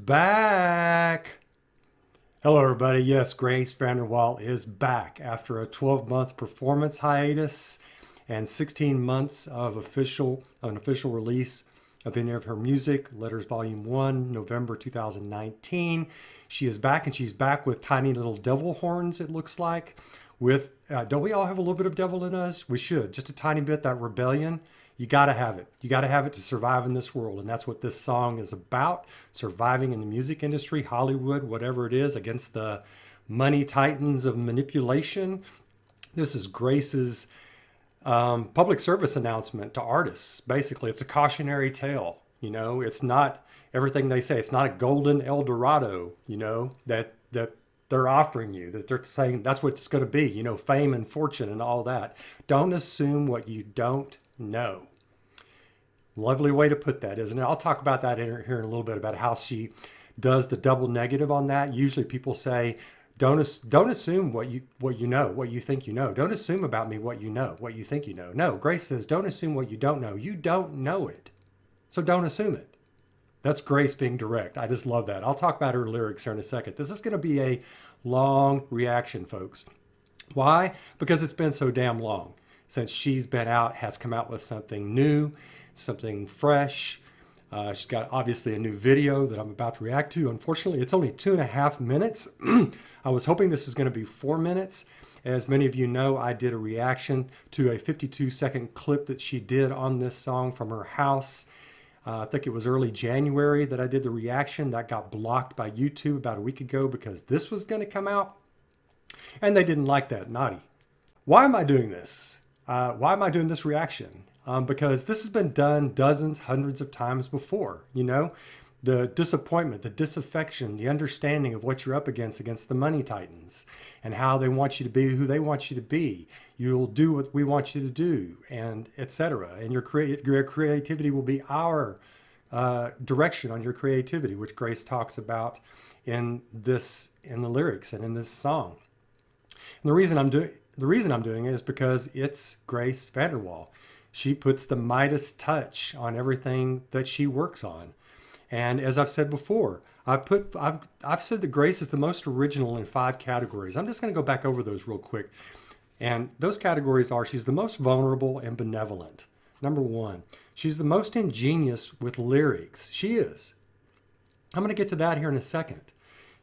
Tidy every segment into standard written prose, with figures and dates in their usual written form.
back. Hello, everybody. Yes, Grace Vanderwaal is back after a 12-month performance hiatus and 16 months of an official release of any of her music. Letters Volume 1, November 2019. She is back, and she's back with tiny little devil horns, it looks like. Don't we all have a little bit of devil in us? We should. Just a tiny bit, that rebellion. You got to have it. You got to have it to survive in this world. And that's what this song is about. Surviving in the music industry, Hollywood, whatever it is, against the money titans of manipulation. This is Grace's public service announcement to artists. Basically, it's a cautionary tale. You know, it's not everything they say. It's not a golden El Dorado, you know, that they're offering you, that they're saying that's what it's going to be, you know, fame and fortune and all that. Don't assume what you don't know. Lovely way to put that, isn't it? I'll talk about that here in a little bit, about how she does the double negative on that. Usually people say, don't assume what you know, what you think you know. Don't assume about me what you know, what you think you know. No, Grace says, don't assume what you don't know. You don't know it. So don't assume it. That's Grace being direct. I just love that. I'll talk about her lyrics here in a second. This is going to be a long reaction, folks. Why? Because it's been so damn long since she's been out, has come out with something new, something fresh. She's got obviously a new video that I'm about to react to. Unfortunately, it's only 2.5 minutes. I was hoping this was going to be 4 minutes. As many of you know, I did a reaction to a 52-second clip that she did on this song from her house. I think it was early January that I did the reaction. That got blocked by YouTube about a week ago because this was going to come out. And they didn't like that. Naughty. Why am I doing this? Why am I doing this reaction? Because this has been done dozens, hundreds of times before. You know, the disappointment, the disaffection, the understanding of what you're up against the money titans, and how they want you to be who they want you to be. You'll do what we want you to do, and etc. And your creativity will be our direction on your creativity, which Grace talks about in the lyrics and in this song. And the reason I'm doing it is because it's Grace Vanderwaal. She puts the Midas touch on everything that she works on. And as I've said before, I've said that Grace is the most original in 5 categories. I'm just going to go back over those real quick. And those categories are: she's the most vulnerable and benevolent. Number 1, she's the most ingenious with lyrics. She is. I'm going to get to that here in a second.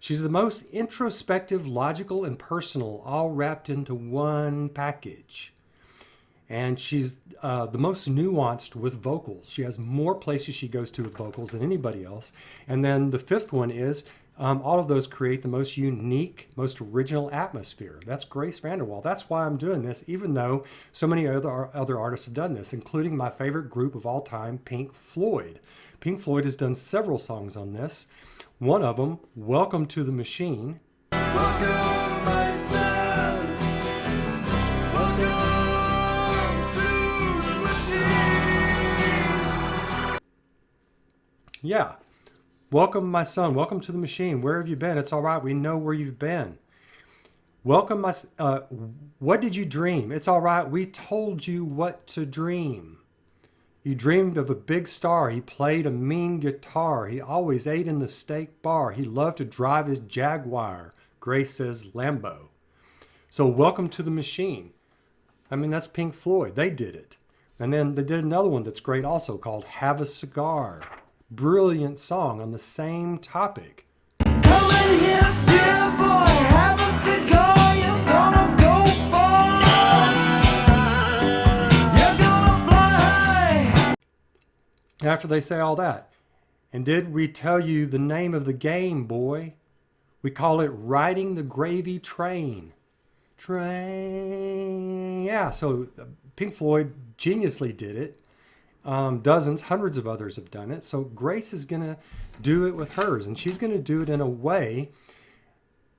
She's the most introspective, logical, and personal, all wrapped into one package. And she's the most nuanced with vocals. She has more places she goes to with vocals than anybody else. And then the 5th one is all of those create the most unique, most original atmosphere. That's Grace Vanderwaal. That's why I'm doing this, even though so many other artists have done this, including my favorite group of all time, Pink Floyd. Pink Floyd has done several songs on this. One of them, Welcome to the Machine. Welcome, my son. Welcome to the machine. Yeah. Welcome, my son. Welcome to the machine. Where have you been? It's all right. We know where you've been. Welcome, what did you dream? It's all right. We told you what to dream. You dreamed of a big star. He played a mean guitar. He always ate in the steak bar. He loved to drive his Jaguar. Grace says Lambo. So welcome to the machine. I mean, that's Pink Floyd. They did it. And then they did another one that's great also called Have a Cigar. Brilliant song on the same topic. Come in here, dear boy, have a cigar. You're gonna go far. You're gonna fly high. After they say all that, and did we tell you the name of the game, boy? We call it Riding the Gravy Train. Train. Yeah, so Pink Floyd geniusly did it. Dozens, hundreds of others have done it. So Grace is going to do it with hers, and she's going to do it in a way.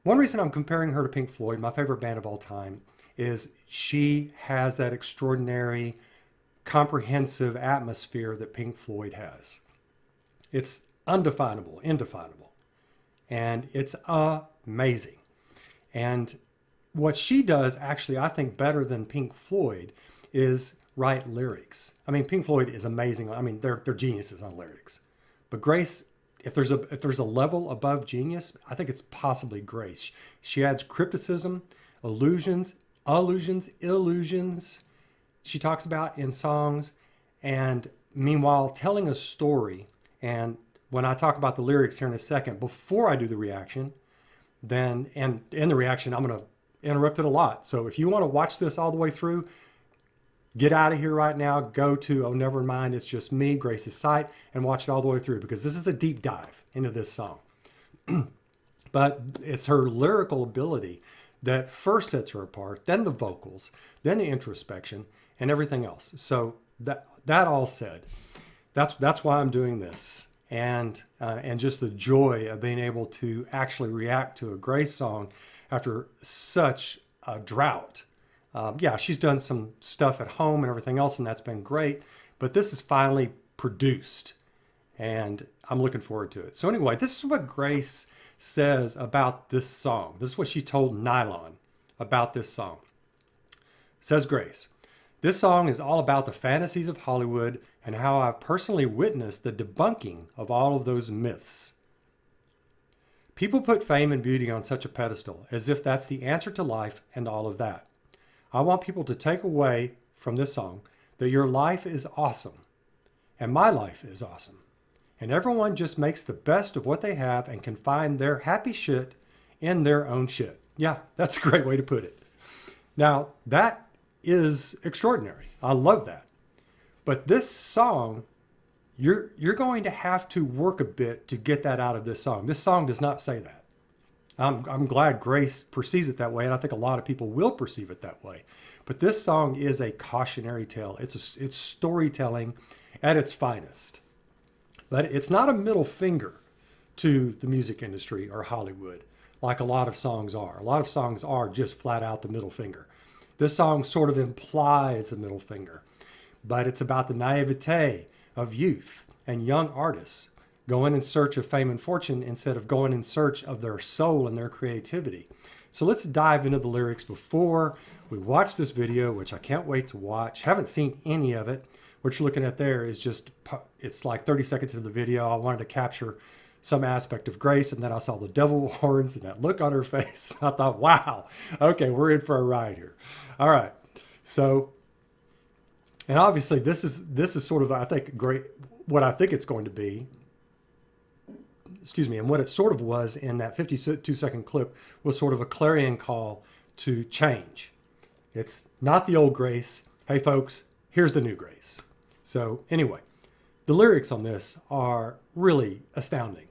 One reason I'm comparing her to Pink Floyd, my favorite band of all time, is she has that extraordinary, comprehensive atmosphere that Pink Floyd has. It's undefinable, indefinable, and it's amazing. And what she does, actually, I think better than Pink Floyd, is write lyrics. I mean, Pink Floyd is amazing. I mean, they're geniuses on lyrics. But Grace if there's a level above genius, I think it's possibly Grace. She adds crypticism, illusions. She talks about in songs, and meanwhile telling a story. And when I talk about the lyrics here in a second, before I do the reaction, then and in the reaction I'm going to interrupt it a lot. So if you want to watch this all the way through, get out of here right now. Go to Oh Never Mind, It's Just Me, Grace's site, and watch it all the way through, because this is a deep dive into this song. But it's her lyrical ability that first sets her apart, then the vocals, then the introspection, and everything else. So that all said, that's why I'm doing this, and just the joy of being able to actually react to a Grace song after such a drought. Yeah, she's done some stuff at home and everything else, and that's been great. But this is finally produced, and I'm looking forward to it. So anyway, this is what Grace says about this song. This is what she told Nylon about this song. Says Grace, "This song is all about the fantasies of Hollywood and how I've personally witnessed the debunking of all of those myths. People put fame and beauty on such a pedestal, as if that's the answer to life and all of that. I want people to take away from this song that your life is awesome, and my life is awesome. And everyone just makes the best of what they have and can find their happy shit in their own shit." Yeah, that's a great way to put it. Now, that is extraordinary. I love that. But this song, you're going to have to work a bit to get that out of this song. This song does not say that. I'm glad Grace perceives it that way, and I think a lot of people will perceive it that way. But this song is a cautionary tale. It's storytelling at its finest. But it's not a middle finger to the music industry or Hollywood like a lot of songs are. A lot of songs are just flat out the middle finger. This song sort of implies the middle finger, but it's about the naivete of youth and young artists going in search of fame and fortune instead of going in search of their soul and their creativity. So let's dive into the lyrics before we watch this video, which I can't wait to watch. Haven't seen any of it. What you're looking at there is just, it's like 30 seconds into the video. I wanted to capture some aspect of Grace, and then I saw the devil horns and that look on her face. I thought, wow, okay, we're in for a ride here. All right. So, and obviously this is sort of, I think, great, what I think it's going to be, and what it sort of was in that 52-second clip was sort of a clarion call to change. It's not the old Grace. Hey folks, here's the new Grace. So anyway, the lyrics on this are really astounding.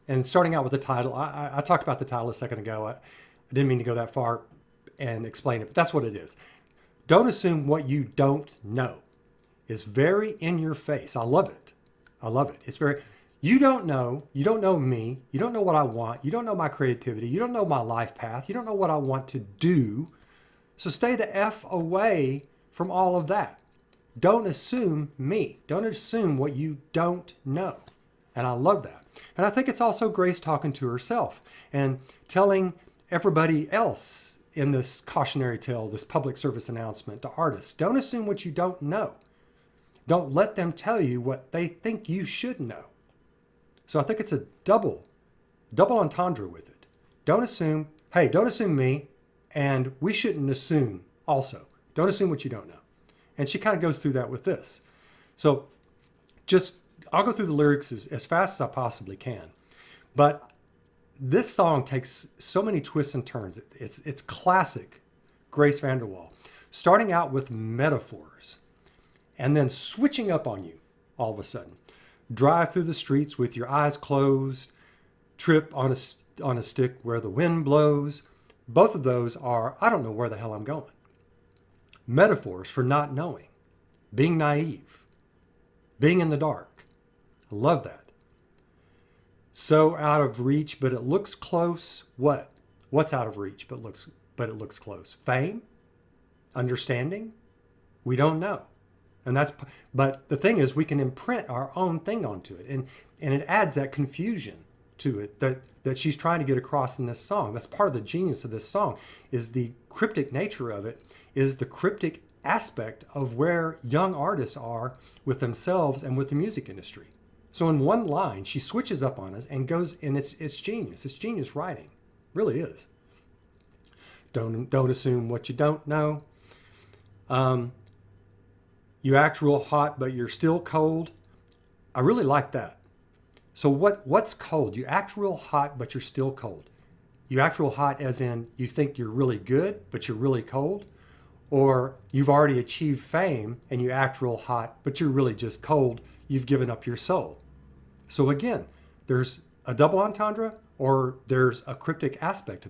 And starting out with the title, I talked about the title a second ago. I didn't mean to go that far and explain it, but that's what it is. Don't assume what you don't know. It's very in your face. I love it. I love it. It's very, you don't know me, you don't know what I want, you don't know my creativity, you don't know my life path, you don't know what I want to do. So stay the F away from all of that. Don't assume me. Don't assume what you don't know. And I love that. And I think it's also Grace talking to herself and telling everybody else in this cautionary tale, this public service announcement to artists. Don't assume what you don't know. Don't let them tell you what they think you should know. So I think it's a double entendre with it. Don't assume, hey, don't assume me, and we shouldn't assume also. Don't assume what you don't know. And she kind of goes through that with this. So I'll go through the lyrics as fast as I possibly can. But this song takes so many twists and turns. It's classic Grace Vanderwaal. Starting out with metaphors and then switching up on you all of a sudden. Drive through the streets with your eyes closed. Trip on a stick where the wind blows. Both of those are, I don't know where the hell I'm going. Metaphors for not knowing, being naive, being in the dark. I love that. So out of reach, but it looks close. What? What's out of reach, but it looks close? Fame? Understanding? We don't know. But the thing is, we can imprint our own thing onto it. And it adds that confusion to it that she's trying to get across in this song. That's part of the genius of this song, is the cryptic nature of it, is the cryptic aspect of where young artists are with themselves and with the music industry. So in one line, she switches up on us and goes, and it's genius. It's genius writing, really is. Don't assume what you don't know. You act real hot, but you're still cold. I really like that. So what's cold? You act real hot, but you're still cold. You act real hot as in you think you're really good, but you're really cold. Or you've already achieved fame and you act real hot, but you're really just cold. You've given up your soul. So again, there's a double entendre or there's a cryptic aspect to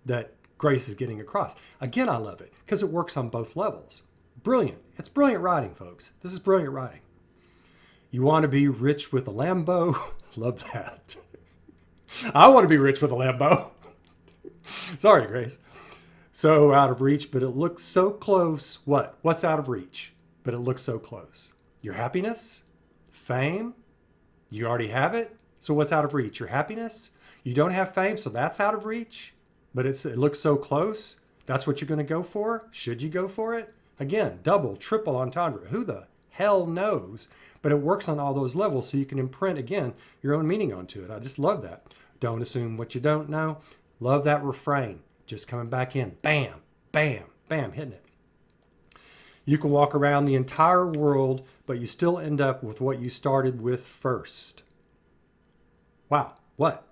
that Grace is getting across. Again, I love it because it works on both levels. Brilliant. It's brilliant writing, folks. This is brilliant writing. You want to be rich with a Lambo? Love that. I want to be rich with a Lambo. Sorry, Grace. So out of reach, but it looks so close. What? What's out of reach? But it looks so close. Your happiness? Fame? You already have it. So what's out of reach? Your happiness? You don't have fame, so that's out of reach. But it looks so close. That's what you're going to go for? Should you go for it? Again, double, triple entendre. Who the hell knows? But it works on all those levels so you can imprint, again, your own meaning onto it. I just love that. Don't assume what you don't know. Love that refrain. Just coming back in. Bam, bam, bam, hitting it. You can walk around the entire world, but you still end up with what you started with first. Wow, what?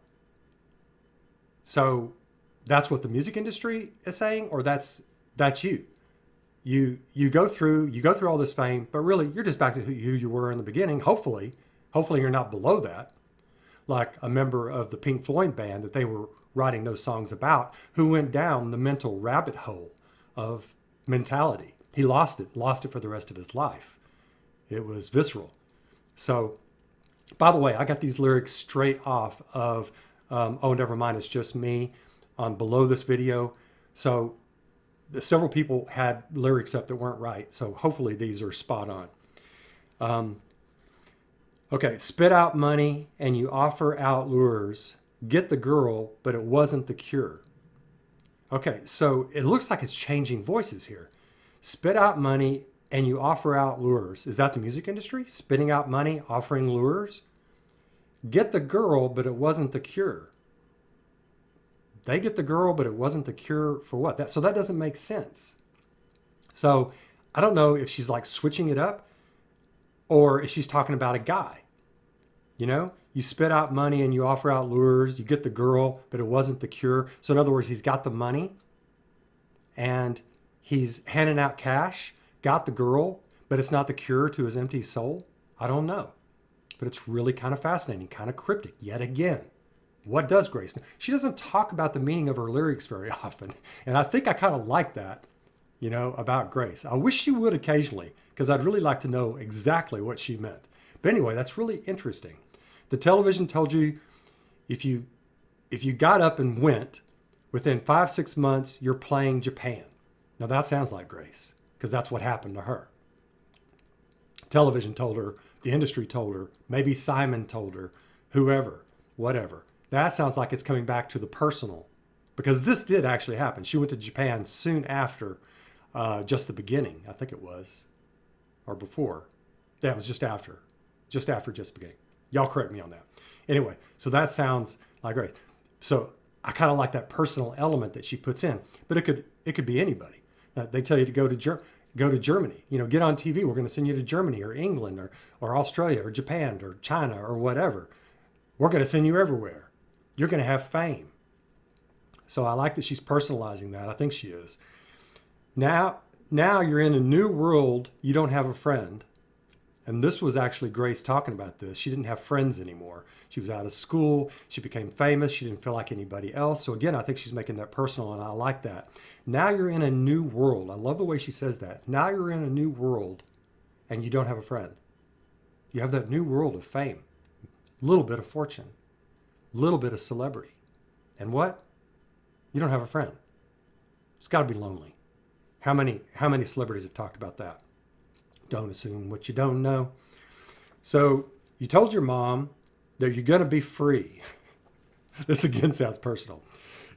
So that's what the music industry is saying, or that's you. You go through all this fame, but really you're just back to who you were in the beginning. Hopefully you're not below that. Like a member of the Pink Floyd band that they were writing those songs about, who went down the mental rabbit hole of mentality. He lost it for the rest of his life. It was visceral. So, by the way, I got these lyrics straight off of Oh Never Mind, It's Just Me below this video. So several people had lyrics up that weren't right. So hopefully these are spot on. Okay, spit out money and you offer out lures. Get the girl, but it wasn't the cure. Okay, so it looks like it's changing voices here. Spit out money and you offer out lures. Is that the music industry? Spitting out money, offering lures? Get the girl, but it wasn't the cure. They get the girl, but it wasn't the cure for what? So that doesn't make sense. So I don't know if she's like switching it up or if she's talking about a guy. You know, you spit out money and you offer out lures, you get the girl, but it wasn't the cure. So in other words, he's got the money and he's handing out cash, got the girl, but it's not the cure to his empty soul. I don't know. But it's really kind of fascinating, kind of cryptic yet again. What does Grace know? She doesn't talk about the meaning of her lyrics very often. And I think I kind of like that, you know, about Grace. I wish she would occasionally, because I'd really like to know exactly what she meant. But anyway, that's really interesting. The television told you if you got up and went, within 5-6 months, you're playing Japan. Now that sounds like Grace, because that's what happened to her. Television told her, the industry told her, maybe Simon told her, whoever, whatever. That sounds like it's coming back to the personal, because this did actually happen. She went to Japan soon after just the beginning, I think it was, or before. Yeah, it was just after just beginning. Y'all correct me on that. Anyway, so that sounds like Grace. So I kind of like that personal element that she puts in, but it could be anybody. They tell you to go to Germany. You know, get on TV. We're going to send you to Germany or England or Australia or Japan or China or whatever. We're going to send you everywhere. You're going to have fame. So I like that she's personalizing that. I think she is. Now you're in a new world. You don't have a friend. And this was actually Grace talking about this. She didn't have friends anymore. She was out of school. She became famous. She didn't feel like anybody else. So again, I think she's making that personal, and I like that. Now you're in a new world. I love the way she says that. Now you're in a new world, and you don't have a friend. You have that new world of fame, a little bit of fortune, a little bit of celebrity. And what? You don't have a friend. It's got to be lonely. How many celebrities have talked about that? Don't assume what you don't know. So you told your mom that you're going to be free. This again sounds personal.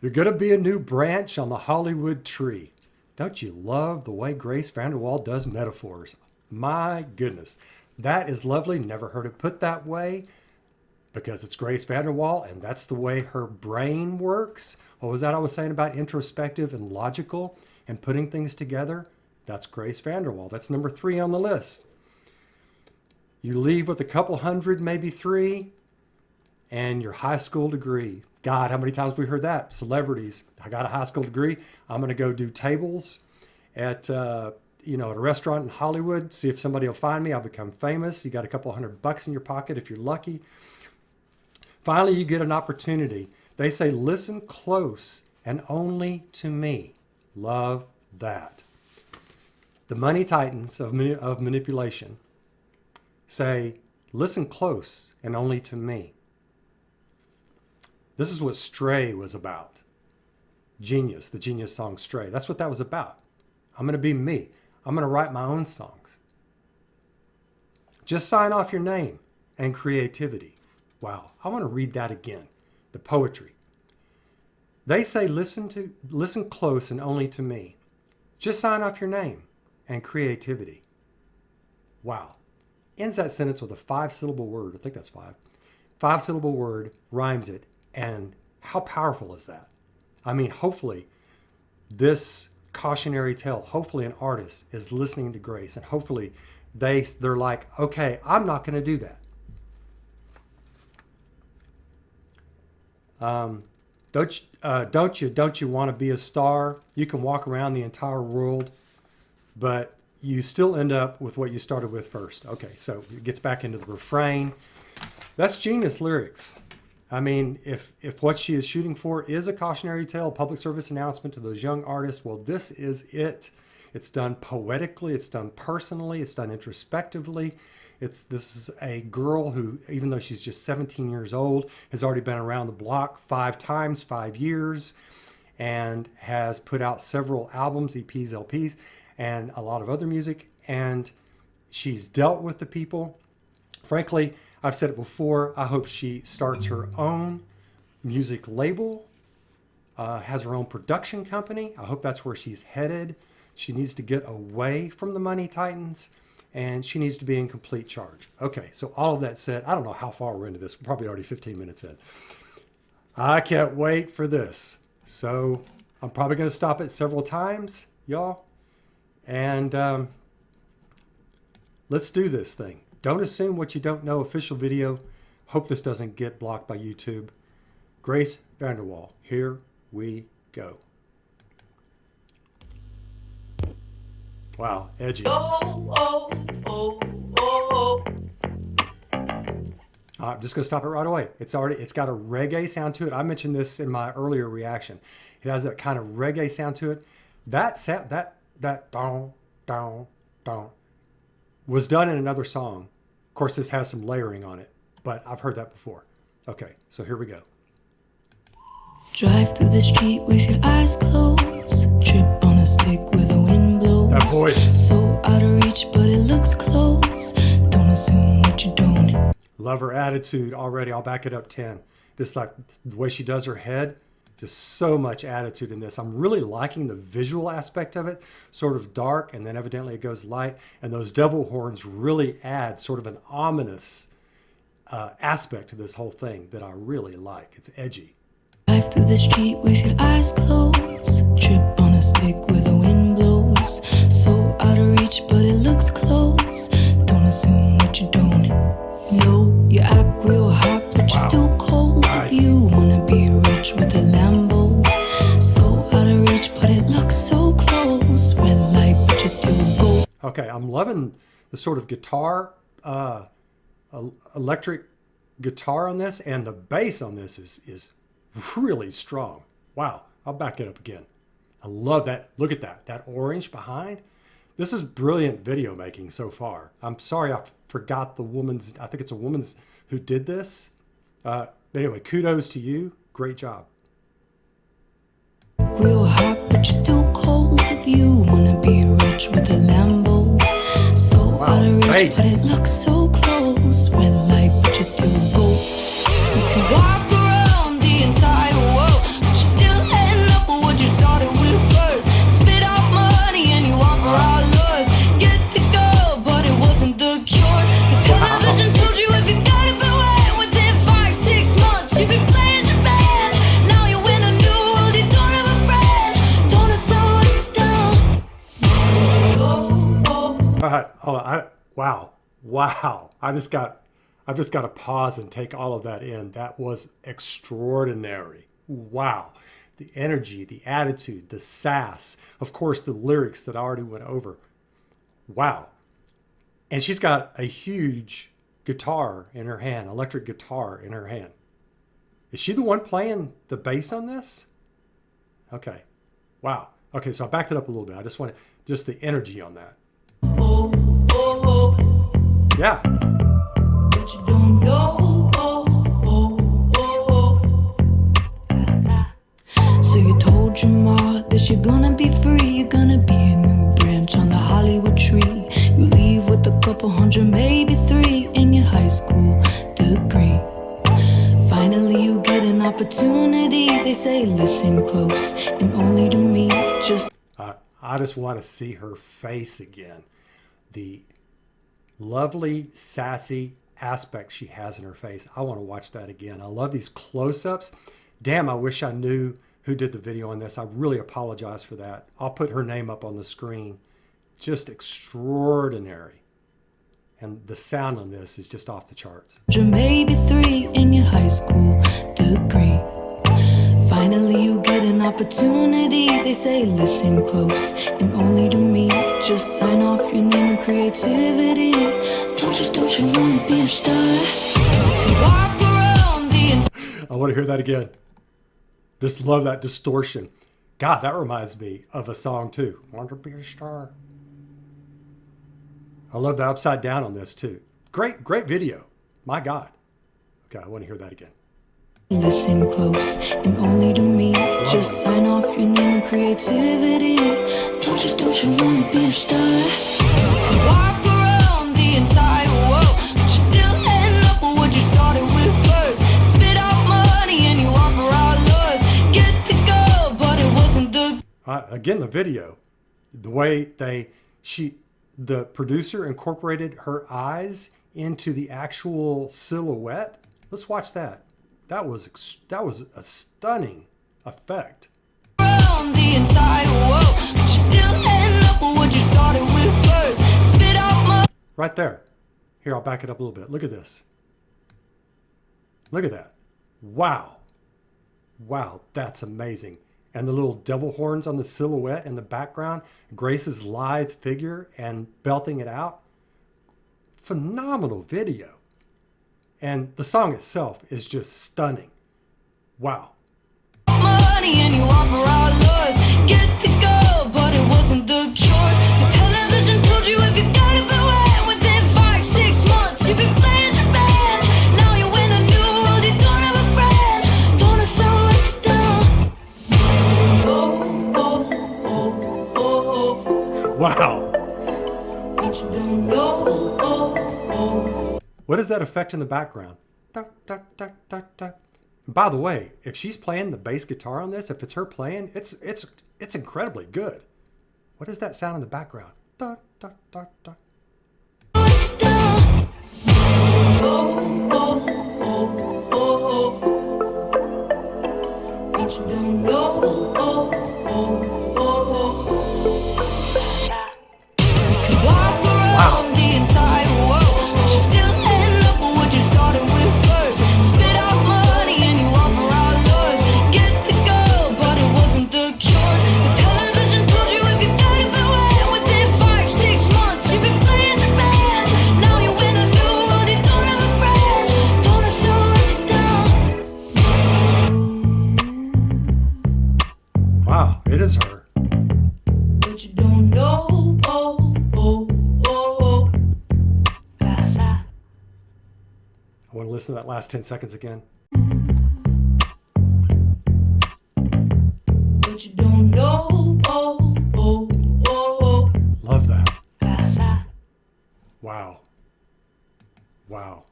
You're going to be a new branch on the Hollywood tree. Don't you love the way Grace Vanderwaal does metaphors? My goodness. That is lovely. Never heard it put that way, because it's Grace Vanderwaal, and that's the way her brain works. What was that I was saying about introspective and logical and putting things together? That's Grace Vanderwaal. That's number 3 on the list. You leave with a couple hundred, maybe 3, and your high school degree. God, how many times have we heard that? Celebrities. I got a high school degree. I'm going to go do tables at at a restaurant in Hollywood. See if somebody will find me. I'll become famous. You got a couple $100 in your pocket if you're lucky. Finally, you get an opportunity. They say, listen close and only to me. Love that. The money titans of manipulation say, listen close and only to me. This is what Stray was about. Genius, the Genius song Stray. That's what that was about. I'm going to be me. I'm going to write my own songs. Just sign off your name and creativity. Wow, I want to read that again. The poetry. They say, listen close and only to me. Just sign off your name and creativity. Wow. Ends that sentence with a 5-syllable word. I think that's 5. 5-syllable word, rhymes it. And how powerful is that? I mean, hopefully this cautionary tale, hopefully an artist is listening to Grace, and hopefully they're like, okay, I'm not going to do that. Don't you want to be a star? You can walk around the entire world, but you still end up with what you started with first. Okay, so it gets back into the refrain. That's genius lyrics. I mean, if what she is shooting for is a cautionary tale, a public service announcement to those young artists, well, this is it. It's done poetically, it's done personally, it's done introspectively. This is a girl who, even though she's just 17 years old, has already been around the block 5 times, 5 years, and has put out several albums, EPs, LPs, and a lot of other music. And she's dealt with the people. Frankly, I've said it before, I hope she starts her own music label, has her own production company. I hope that's where she's headed. She needs to get away from the money titans, and she needs to be in complete charge. Okay, so all of that said, I don't know how far we're into this. We're probably already 15 minutes in. I can't wait for this. So I'm probably going to stop it several times, y'all. And let's do this thing. Don't assume what you don't know. Official video. Hope this doesn't get blocked by YouTube. Grace Vanderwaal. Here we go. Wow, edgy. I'm just gonna stop it right away. It's got a reggae sound to it. I mentioned this in my earlier reaction. It has that kind of reggae sound to it. That sound, that don was done in another song. Of course, this has some layering on it, but I've heard that before. Okay, so here we go. Drive through the street with your eyes closed. Trip on a stick with the wind blows. That voice. So out of reach, but it looks close. Don't assume what you don't. Love her attitude already. I'll back it up 10. Just like the way she does her head. Just so much attitude in this. I'm really liking the visual aspect of it. Sort of dark, and then evidently it goes light. And those devil horns really add sort of an ominous aspect to this whole thing that I really like. It's edgy. Drive through the street with your eyes closed. Trip on a stick with the wind blows. So out of reach, but it looks close. Don't assume what you don't know. You act real hot, but you're still cold. Nice. You wanna be rich with a Lambo. So out of reach, but it looks so close. Red light, but you still go. Okay, I'm loving the sort of guitar, electric guitar on this, and the bass on this is really strong. Wow, I'll back it up again. I love that. Look at that orange behind. This is brilliant video making so far. I'm sorry I forgot the woman's, I think it's a woman's who did this. But anyway, kudos to you. Great job. Real hot, but you're still cold. You wanna be rich with a Lambo. So out of reach, but it looks so close. Red light, but you still go. You can walk around the entire world, but you're still ending up with what you started with first. Spit out money and you offer out lures. Get the girl, but it wasn't the cure. Wow. Wow. I've just got to pause and take all of that in. That was extraordinary. Wow. The energy, the attitude, the sass, of course, the lyrics that I already went over. Wow. And she's got a huge guitar in her hand, electric guitar in her hand. Is she the one playing the bass on this? Okay. Wow. Okay, so I backed it up a little bit. I just want just the energy on that. Yeah. But you don't know. So you told your ma that you're gonna be free. You're gonna be a new branch on the Hollywood tree. You leave with a couple hundred, maybe three, in your high school degree. Finally you get an opportunity. They say listen close and only to me. I just want to see her face again. The lovely, sassy aspect she has in her face. I want to watch that again. I love these close-ups. Damn, I wish I knew who did the video on this. I really apologize for that. I'll put her name up on the screen. Just extraordinary. And the sound on this is just off the charts. Maybe three in your high school degree. Finally you get an opportunity. They say listen close and only to me. Just sign off your name and creativity. Don't you wanna be a star? Walk around I want to hear that again. Just love that distortion. God, that reminds me of a song too. Want to be a star. I love the upside down on this too. Great video. My God. Okay, I want to hear that again. Listen close and only to me. Just sign off your name and creativity. Don't you wanna be a star? Walk around the entire world, but you still end up with what you started with first. Spit out money and you offer out lures. Get the girl, but it wasn't the again, the video, the way the producer incorporated her eyes into the actual silhouette. Let's watch that. That was a stunning effect. Around the entire world, but you still end up with what you started with first. Spit out money. Right there. Here, I'll back it up a little bit. Look at this. Look at that. Wow. Wow, that's amazing. And the little devil horns on the silhouette in the background, Grace's lithe figure and belting it out. Phenomenal video. And the song itself is just stunning. Wow. Money and you offer out lures. Get the girl, but it wasn't the cure. The television told you if you got it beware. Within 5-6 months, you've been playing Japan. Now you in a new world, you don't have a friend. Don't have someone let you down. Wow. But you don't know. What is that effect in the background? By the way, if she's playing the bass guitar on this, if it's her playing, it's incredibly good. What is that sound in the background? Wow, it is her. But you don't know. I want to listen to that last 10 seconds again. But you don't know. Love that. Wow. Wow.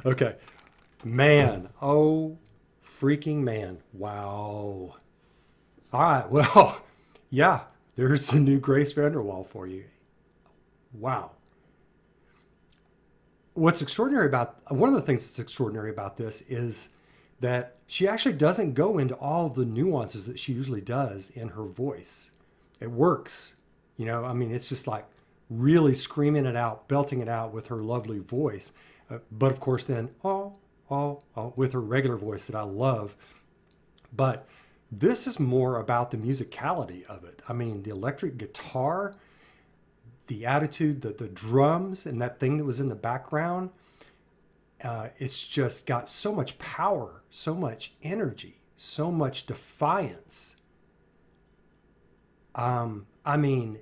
Okay. Man. Oh, freaking man. Wow. All right. Well, yeah, there's the new Grace Vanderwaal for you. Wow. What's extraordinary about, one of the things that's extraordinary about this is that she actually doesn't go into all the nuances that she usually does in her voice. It works. You know, I mean, it's just like really screaming it out, belting it out with her lovely voice. But of course, then, with her regular voice that I love. But this is more about the musicality of it. I mean, the electric guitar, the attitude, the drums, and that thing that was in the background. It's just got so much power, so much energy, so much defiance. I mean,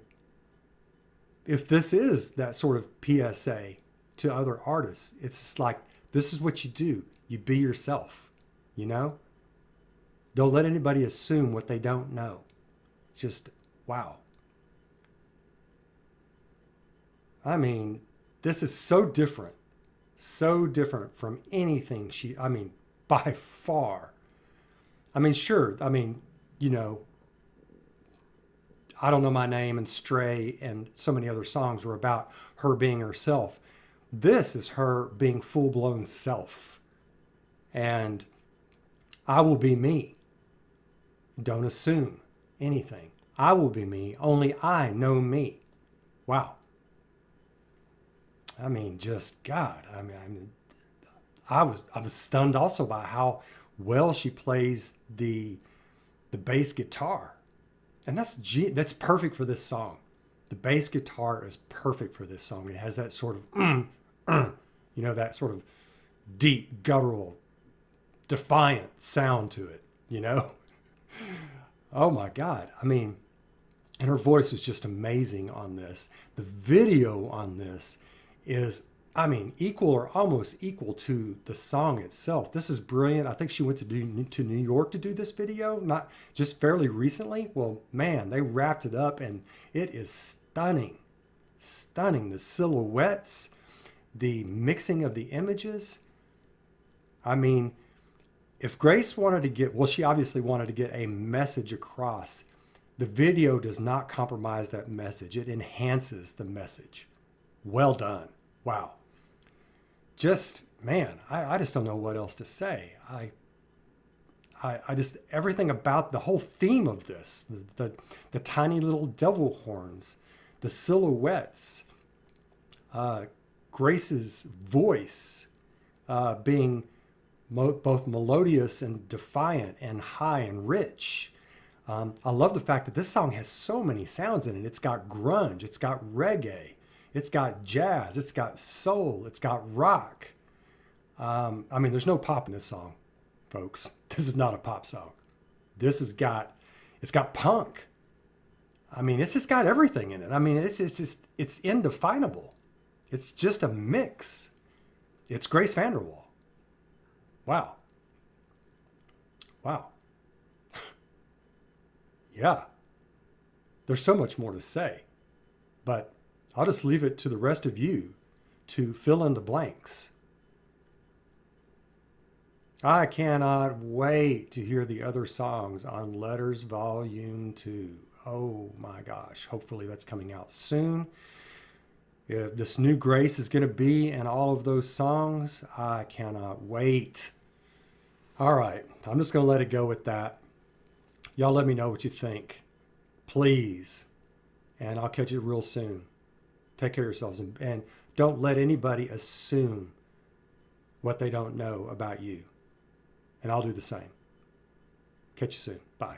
if this is that sort of PSA to other artists, it's like, this is what you do. You be yourself, you know? Don't let anybody assume what they don't know. It's just, wow. I mean, this is so different from anything by far. I mean, sure, you know, I Don't Know My Name and Stray and so many other songs were about her being herself. This is her being full-blown self. And I will be me. Don't assume anything. I will be me. Only I know me. Wow. I mean, just God. I was stunned also by how well she plays the bass guitar, and that's perfect for this song. The bass guitar is perfect for this song. It has that sort of, you know, that sort of deep, guttural, defiant sound to it. You know. Oh my God. I mean, and her voice was just amazing on this. The video on this is, equal or almost equal to the song itself. This is brilliant. I think she went to New York to do this video, not just fairly recently. Well, man, they wrapped it up and it is stunning. Stunning. The silhouettes, the mixing of the images. I mean, if Grace wanted to get, well, she obviously wanted to get a message across. The video does not compromise that message. It enhances the message. Well done. Wow. Just, man, I just don't know what else to say. I just, everything about the whole theme of this, the tiny little devil horns, the silhouettes, Grace's voice being both melodious and defiant and high and rich. I love the fact that this song has so many sounds in it. It's got grunge, it's got reggae, it's got jazz, it's got soul, it's got rock. There's no pop in this song, folks. This is not a pop song. It's got punk. It's just got everything in it. It's indefinable. It's just a mix. It's Grace Vanderwaal. Wow. Wow. Yeah. There's so much more to say, but I'll just leave it to the rest of you to fill in the blanks. I cannot wait to hear the other songs on Letters Volume 2. Oh my gosh. Hopefully that's coming out soon. If this new Grace is going to be in all of those songs, I cannot wait. All right. I'm just going to let it go with that. Y'all let me know what you think, please. And I'll catch you real soon. Take care of yourselves and don't let anybody assume what they don't know about you. And I'll do the same. Catch you soon. Bye.